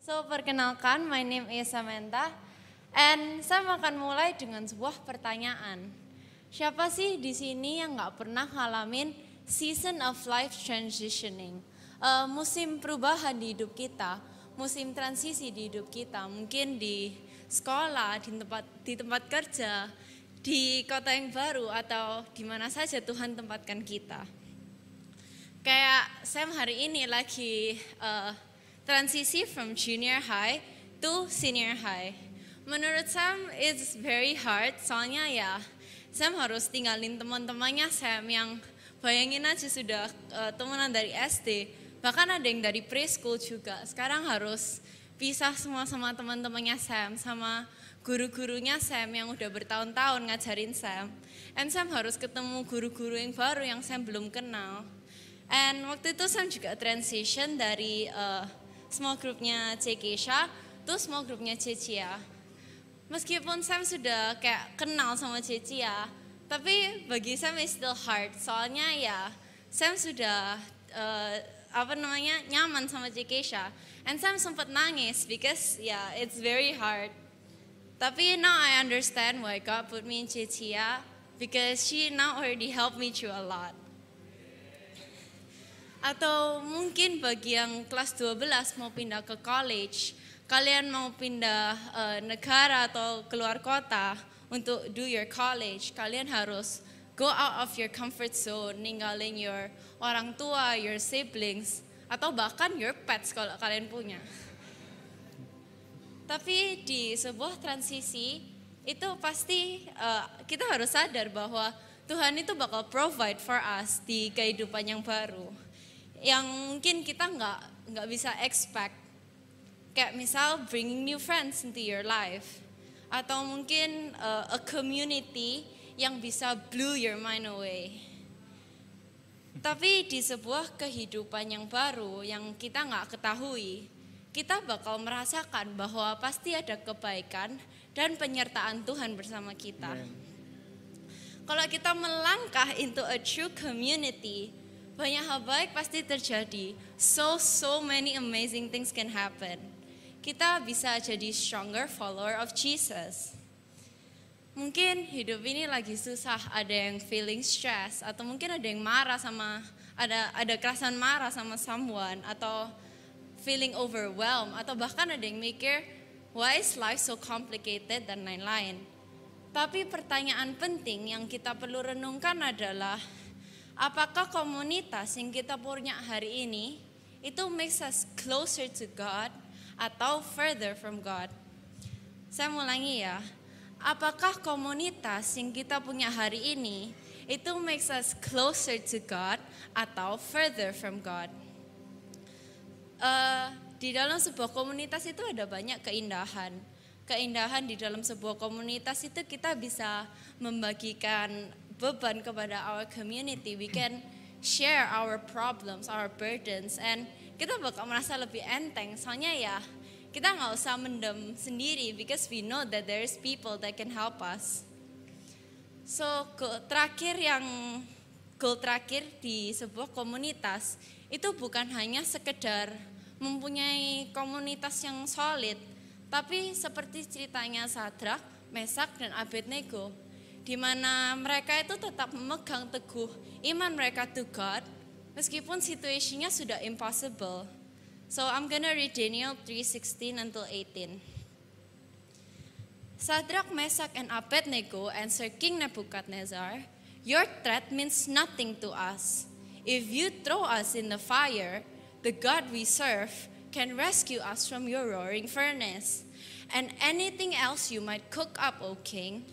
Perkenalkan, my name is Samantha, and saya akan mulai dengan sebuah pertanyaan. Siapa sih di sini yang nggak pernah ngalamin season of life transitioning? Musim perubahan di hidup kita, musim transisi di hidup kita, mungkin di sekolah, di tempat kerja, di kota yang baru, atau di mana saja Tuhan tempatkan kita. Kayak Sam hari ini lagi transisi from junior high to senior high. Menurut Sam, it's very hard, soalnya ya Sam harus tinggalin teman-temannya Sam yang bayangin aja sudah temenan dari SD, bahkan ada yang dari preschool juga. Sekarang harus pisah semua sama teman-temannya Sam, sama guru-gurunya Sam yang udah bertahun-tahun ngajarin Sam. And Sam harus ketemu guru-guru yang baru yang Sam belum kenal. And waktu itu Sam juga transition dari small groupnya Cekesha to small groupnya Cecia. Meskipun Sam sudah kayak kenal sama Cecia, tapi bagi Sam it's still hard. Soalnya ya Sam sudah nyaman sama Cekesha. And Sam sempat nangis because it's very hard. Tapi now I understand why God put me in Cecia because she now already helped me through a lot. Atau mungkin bagi yang kelas 12 mau pindah ke college, kalian mau pindah negara atau keluar kota untuk do your college, kalian harus go out of your comfort zone, ninggalin your orang tua, your siblings, atau bahkan your pets kalau kalian punya. Tapi di sebuah transisi, itu pasti kita harus sadar bahwa Tuhan itu bakal provide for us di kehidupan yang baru, yang mungkin kita nggak bisa expect. Kayak misal bringing new friends into your life, atau mungkin a community yang bisa blow your mind away. Tapi di sebuah kehidupan yang baru yang kita nggak ketahui, kita bakal merasakan bahwa pasti ada kebaikan dan penyertaan Tuhan bersama kita. Kalau kita melangkah into a true community, banyak hal baik pasti terjadi. So many amazing things can happen. Kita bisa jadi stronger follower of Jesus. Mungkin hidup ini lagi susah, ada yang feeling stress, atau mungkin ada yang marah sama, ada kerasan marah sama someone, atau feeling overwhelmed, atau bahkan ada yang mikir, why is life so complicated, dan lain-lain. Tapi pertanyaan penting yang kita perlu renungkan adalah, apakah komunitas yang kita punya hari ini itu makes us closer to God atau further from God? Saya ulangi ya. Apakah komunitas yang kita punya hari ini itu makes us closer to God atau further from God? Di dalam sebuah komunitas itu ada banyak keindahan. Keindahan di dalam sebuah komunitas itu kita bisa membagikan beban kepada our community. We can share our problems, our burdens, and kita bakal merasa lebih enteng. Soalnya ya kita nggak usah mendem sendiri because we know that there is people that can help us. So goal terakhir di sebuah komunitas itu bukan hanya sekedar mempunyai komunitas yang solid, tapi seperti ceritanya Sadrak, Mesak, dan Abednego, di mana mereka itu tetap memegang teguh iman mereka to God meskipun situasinya sudah impossible. So I'm gonna read Daniel 3:16 until 18. Sadrak, Mesak, and Abednego answered King Nebuchadnezzar, "Your threat means nothing to us. If you throw us in the fire, the God we serve can rescue us from your roaring furnace, and anything else you might cook up, O king.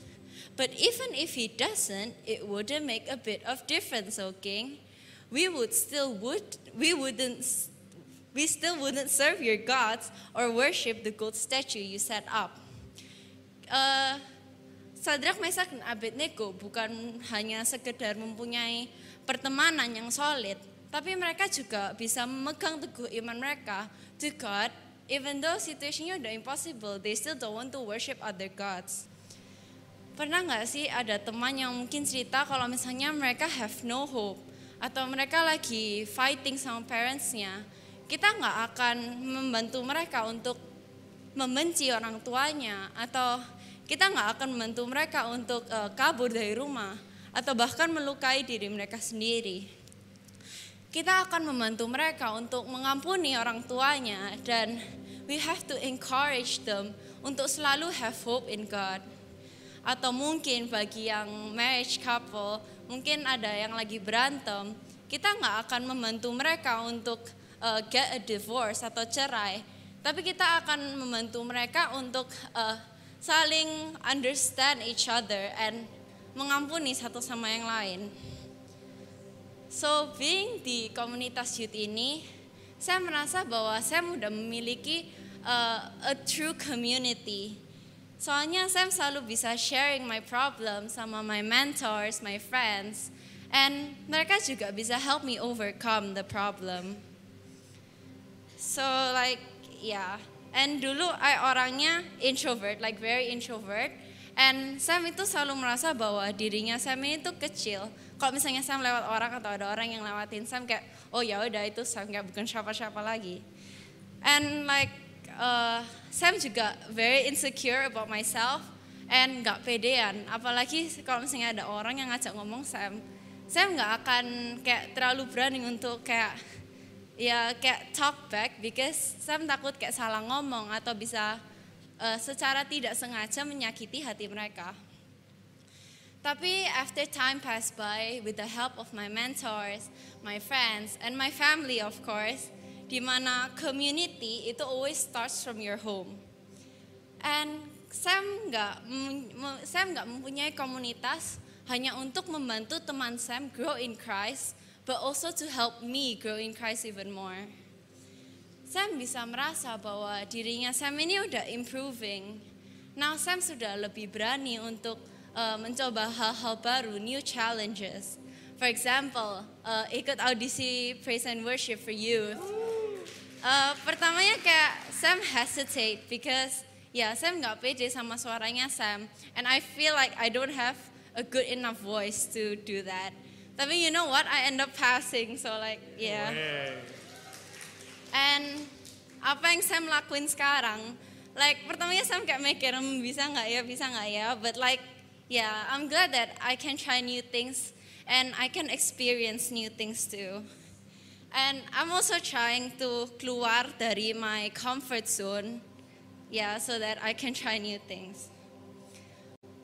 But even if he doesn't, it wouldn't make a bit of difference, O king. We still wouldn't serve your gods or worship the gold statue you set up." Sadrak, Mesak, dan Abednego bukan hanya sekedar mempunyai pertemanan yang solid, tapi mereka juga bisa memegang teguh iman mereka to God, even though situasinya udah impossible, they still don't want to worship other gods. Pernah nggak sih ada teman yang mungkin cerita kalau misalnya mereka have no hope, atau mereka lagi fighting sama parentsnya, kita nggak akan membantu mereka untuk membenci orang tuanya, atau kita nggak akan membantu mereka untuk kabur dari rumah, atau bahkan melukai diri mereka sendiri. Kita akan membantu mereka untuk mengampuni orang tuanya, dan we have to encourage them untuk selalu have hope in God. Atau mungkin bagi yang marriage couple, mungkin ada yang lagi berantem, kita nggak akan membantu mereka untuk get a divorce atau cerai, tapi kita akan membantu mereka untuk saling understand each other and mengampuni satu sama yang lain. So, being di komunitas youth ini, saya merasa bahwa saya sudah memiliki a true community. Soalnya saya selalu bisa sharing my problem sama my mentors, my friends, and mereka juga bisa help me overcome the problem. So and dulu I orangnya introvert, like very introvert. And Sam itu selalu merasa bahwa dirinya Sam ini tuh kecil. Kalau misalnya Sam lewat orang atau ada orang yang lewatin Sam, kayak oh ya udah itu Sam, kayak bukan siapa-siapa lagi. And Sam juga very insecure about myself and gak pedean. Apalagi kalau misalnya ada orang yang ngajak ngomong Sam gak akan kayak terlalu berani untuk kayak talk back, because Sam takut kayak salah ngomong atau bisa secara tidak sengaja menyakiti hati mereka. Tapi after time passed by, with the help of my mentors, my friends, and my family of course, di mana community itu always starts from your home. And Sam nggak mempunyai komunitas hanya untuk membantu teman Sam grow in Christ, but also to help me grow in Christ even more. Sam bisa merasa bahwa dirinya Sam ini udah improving. Now Sam sudah lebih berani untuk mencoba hal-hal baru, new challenges. For example, ikut audisi praise and worship for youth. Pertamanya kayak Sam hesitate because Sam nggak pede sama suaranya Sam, and I feel like I don't have a good enough voice to do that. Tapi you know what, I end up passing, so And apa yang Sam lakuin sekarang, pertamanya Sam kayak mikir bisa nggak ya, but I'm glad that I can try new things and I can experience new things too. And I'm also trying to keluar dari my comfort zone, so that I can try new things.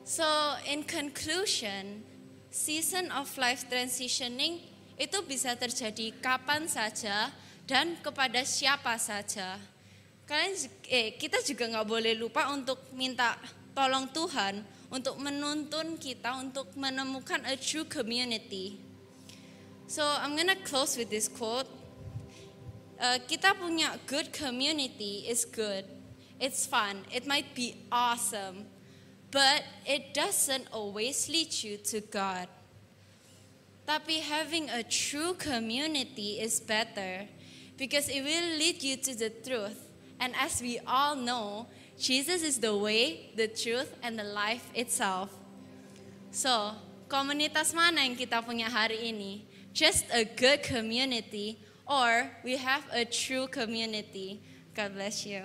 So in conclusion, season of life transitioning itu bisa terjadi kapan saja dan kepada siapa saja. Kita juga nggak boleh lupa untuk minta tolong Tuhan untuk menuntun kita untuk menemukan a true community. So I'm gonna close with this quote. Kita punya good community is good. It's fun. It might be awesome, but it doesn't always lead you to God. Tapi having a true community is better because it will lead you to the truth. And as we all know, Jesus is the way, the truth, and the life itself. So, komunitas mana yang kita punya hari ini? Just a good community, or we have a true community. God bless you.